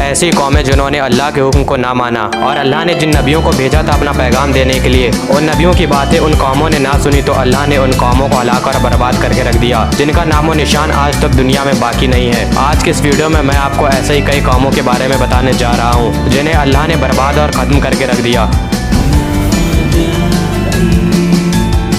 ऐसी कौमें जिन्होंने अल्लाह के हुक्म को ना माना, और अल्लाह ने जिन नबियों को भेजा था अपना पैगाम देने के लिए, उन नबियों की बातें उन कौमों ने ना सुनी तो अल्लाह ने उन कौमों को हलाक और बर्बाद करके रख दिया, जिनका नामो निशान आज तक दुनिया में बाकी नहीं है। आज के इस वीडियो में मैं आपको ऐसे ही कई कौमों के बारे में बताने जा रहा हूँ जिन्हें अल्लाह ने बर्बाद और ख़त्म करके रख दिया।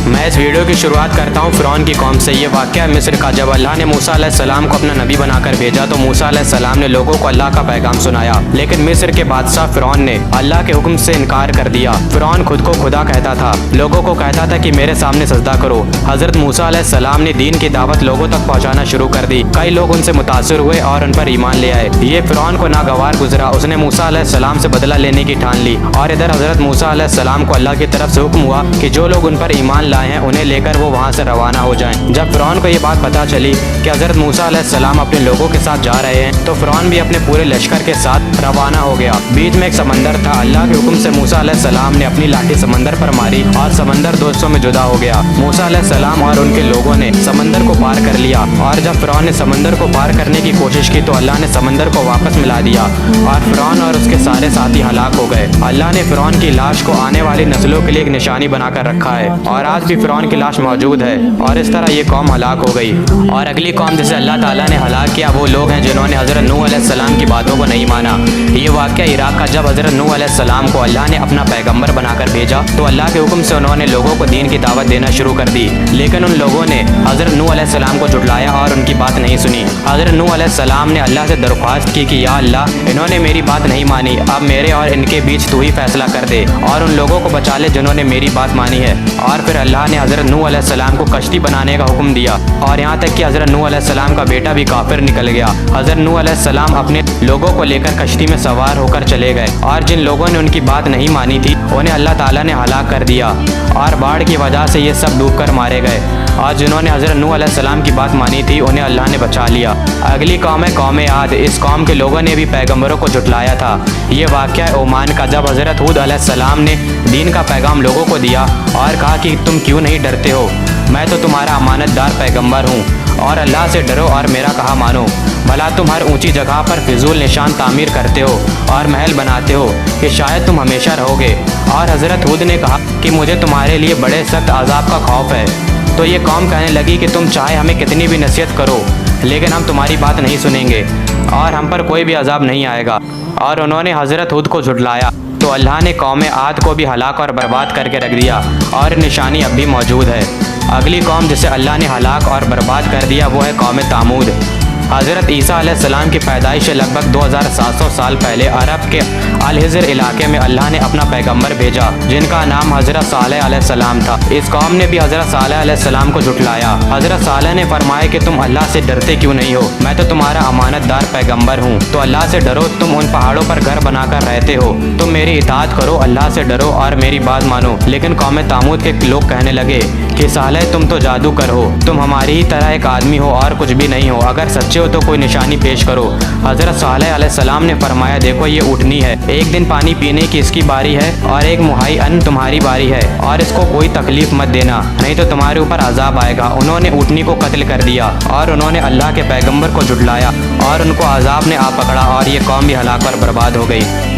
मैं इस वीडियो की शुरुआत करता हूँ फ़िरौन की कौम से। ये वाक़या है मिस्र का। जब अल्लाह ने मूसा अलैहिस्सलाम को अपना नबी बनाकर भेजा तो मूसा अलैहिस्सलाम ने लोगों को अल्लाह का पैगाम सुनाया, लेकिन मिस्र के बादशाह फ़िरौन ने अल्लाह के हुक्म से इनकार कर दिया। फ़िरौन खुद को खुदा कहता था, लोगों को कहता था कि मेरे सामने सजदा करो। हज़रत मूसा अलैहिस्सलाम ने दीन की दावत लोगों तक पहुँचाना शुरू कर दी। कई लोग उनसे मुतासिर हुए और उन पर ईमान ले आए। ये फ़िरौन को नागवार गुजरा। उसने मूसा अलैहिस्सलाम से बदला लेने की ठान ली, और इधर हज़रत मूसा अलैहिस्सलाम को अल्लाह की तरफ से हुक्म हुआ कि जो लोग उन पर ईमान लाए हैं उन्हें लेकर वो वहाँ से रवाना हो जाएं। जब फ़िरौन को ये बात पता चली कि हज़रत मूसा अलैहिस्सलाम अपने लोगों के साथ जा रहे हैं तो फ़िरौन भी अपने पूरे लश्कर के साथ रवाना हो गया। बीच में एक समंदर था। अल्लाह के हुक्म से मूसा अलैहिस्सलाम ने अपनी लाठी समंदर पर मारी और समंदर दो हिस्सों में जुदा हो गया। मूसा अलैहिस्सलाम और उनके लोगों ने समंदर को पार कर लिया, और जब फ़िरौन ने समंदर को पार करने की कोशिश की तो अल्लाह ने समंदर को वापस मिला दिया और फ़िरौन और उसके सारे साथी हलाक हो गए। अल्लाह ने फ़िरौन की लाश को आने वाली नस्लों के लिए एक निशानी बनाकर रखा है, और आज भी फ़िरौन की लाश मौजूद है, और इस तरह ये कौम हलाक हो गई। और अगली कौम जिसे अल्लाह ताला ने हलाक किया वो लोग हैं जिन्होंने हज़रत नूह अलैहिस्सलाम की बातों को नहीं माना। ये वाक़या इराक़ का। जब हज़रत नूह अलैहिस्सलाम को अल्लाह ने अपना पैगंबर बनाकर भेजा तो अल्लाह के हुक्म से उन्होंने लोगों को दीन की दावत देना शुरू कर दी, लेकिन उन लोगों ने हज़रत नूह अलैहिस्सलाम को झुठलाया और उनकी बात नहीं सुनी। हज़रत नूह अलैहिस्सलाम ने अल्लाह से दरख्वास्त की कि या अल्लाह, इन्होंने मेरी बात नहीं मानी, अब मेरे और इनके बीच तू ही फैसला कर दे और उन लोगों को बचा ले जिन्होंने मेरी बात मानी है। और फिर अल्लाह ने हज़रत नूह अलैहिस्सलाम को कश्ती बनाने का हुक्म दिया, और यहाँ तक कि हज़रत नूह अलैहिस्सलाम का बेटा भी काफिर निकल गया। हज़रत नूह अलैहिस्सलाम अपने लोगों को लेकर कश्ती में सवार होकर चले गए, और जिन लोगों ने उनकी बात नहीं मानी थी उन्हें अल्लाह ताला ने हलाक कर दिया, और बाढ़ की वजह से ये सब डूबकर मारे गए। और जिन्होंने हज़रत नूह अलैहिस्सलाम की बात मानी थी उन्हें अल्लाह ने बचा लिया। अगली कौम है कौम आद। इस कौम के लोगों ने भी पैगम्बरों को झुठलाया था। ये वाक़या है ओमान का। जब हज़रत हूद अलैहिस्सलाम ने दीन का पैगाम लोगों को दिया और कहा कि तुम क्यों नहीं डरते हो, मैं तो तुम्हारा अमानतदार पैगम्बर हूँ, और अल्लाह से डरो और मेरा कहा मानो। भला तुम हर ऊंची जगह पर फिजूल निशान तामीर करते हो और महल बनाते हो कि शायद तुम हमेशा रहोगे। और हज़रत हूद ने कहा कि मुझे तुम्हारे लिए बड़े सख्त अजाब का खौफ है। तो ये कौम कहने लगी कि तुम चाहे हमें कितनी भी नसीहत करो लेकिन हम तुम्हारी बात नहीं सुनेंगे और हम पर कोई भी अजाब नहीं आएगा। और उन्होंने हज़रत हूद को झुठलाया तो अल्लाह ने कौम आद को भी हलाक और बर्बाद करके रख दिया, और निशानी अब भी मौजूद है। अगली कौम जिसे अल्लाह ने हलाक और बर्बाद कर दिया वो है कौम तामूद। हज़रत ईसा अलैहिस्सलाम की पैदाइश से लगभग 2700 साल पहले अरब के अल हिज्र इलाके में अल्लाह ने अपना पैगंबर भेजा जिनका नाम हज़रत सालेह अलैहिस्सलाम था। इस कौम ने भी हज़रत सालेह अलैहिस्सलाम को झुठलाया। हज़रत सालेह ने फरमाया कि तुम अल्लाह से डरते क्यों नहीं हो, मैं तो तुम्हारा अमानतदार पैगंबर हूँ, तो अल्लाह से डरो। तुम उन पहाड़ों पर घर बनाकर रहते हो, तुम मेरी इताअत करो, अल्लाह से डरो और मेरी बात मानो। लेकिन कौम तामूद के लोग कहने लगे कि सालेह तुम तो जादूगर हो, तुम हमारी ही तरह एक आदमी हो और कुछ भी नहीं हो, अगर सच्चे हो तो कोई निशानी पेश करो। हज़रत सालेह अलैहिस्सलाम ने फरमाया देखो ये ऊँटनी है, एक दिन पानी पीने की इसकी बारी है और एक मुहाई अन्न तुम्हारी बारी है, और इसको कोई तकलीफ मत देना नहीं तो तुम्हारे ऊपर अजाब आएगा। उन्होंने ऊँटनी को कत्ल कर दिया और उन्होंने अल्लाह के पैगम्बर को झुठलाया और उनको अजाब ने आ पकड़ा, और ये कौम भी हलाक और बर्बाद हो गई।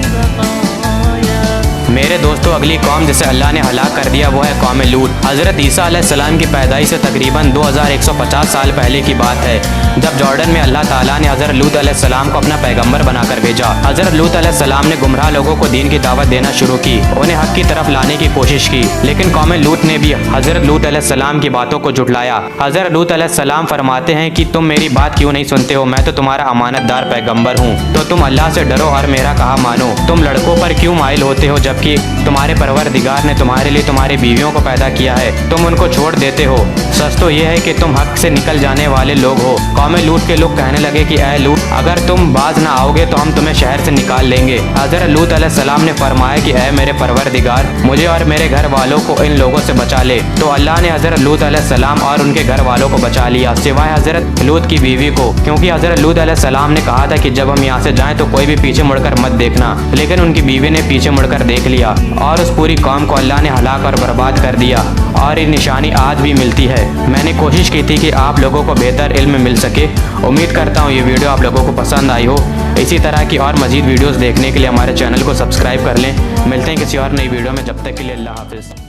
मेरे दोस्तों अगली कौम जिसे अल्लाह ने हलाक कर दिया वो है कौम लूत। हज़रत ईसा अलैहिस्सलाम की पैदाइश से तकरीबन 2150 साल पहले की बात है, जब जॉर्डन में अल्लाह ताला ने हज़रत लूत अलैहिस्सलाम को अपना पैगंबर बनाकर भेजा। हज़रत लूत अलैहिस्सलाम ने गुमराह लोगों को दीन की दावत देना शुरू की, उन्हें हक की तरफ लाने की कोशिश की, लेकिन कौम लूत ने भी हज़रत लूत अलैहिस्सलाम की बातों को झुठलाया। हज़रत लूत अलैहिस्सलाम फरमाते हैं कि तुम मेरी बात क्यों नहीं सुनते हो, मैं तो तुम्हारा अमानतदार पैगंबर हूँ, तो तुम अल्लाह से डरो और मेरा कहा मानो। तुम लड़कों पर क्यों माइल होते हो जबकि तुम्हारे परवरदिगार ने तुम्हारे लिए तुम्हारी बीवियों को पैदा किया है, तुम उनको छोड़ देते हो। सच तो यह है कि तुम हक से निकल जाने वाले लोग हो। कौम लूत के लोग कहने लगे कि ऐ लूत, अगर तुम बाज ना आओगे तो हम तुम्हें शहर से निकाल लेंगे। हज़रत लूत अलैहिस्सलाम ने फरमाया कि ऐ मेरे परवरदिगार, मुझे और मेरे घर वालों को इन लोगों से बचा ले। तो अल्लाह ने हज़रत लूत अलैहिस्सलाम और उनके घर वालों को बचा लिया, सिवाय हज़रत लूत की बीवी को, क्योंकि हज़रत लूत अलैहिस्सलाम ने कहा था कि जब हम यहाँ से जाएं तो कोई भी पीछे मुड़कर मत देखना, लेकिन उनकी बीवी ने पीछे मुड़कर देख लिया और उस पूरी कौम को अल्लाह ने हलाक और बर्बाद कर दिया। और ये निशानी आज भी मिलती है। मैंने कोशिश की थी कि आप लोगों को बेहतर इल्म मिल सके। उम्मीद करता हूँ ये वीडियो आप लोगों को पसंद आई हो। इसी तरह की और मज़ीद वीडियोस देखने के लिए हमारे चैनल को सब्सक्राइब कर लें। मिलते हैं किसी और नई वीडियो में, जब तक के लिए अल्लाह हाफिज़।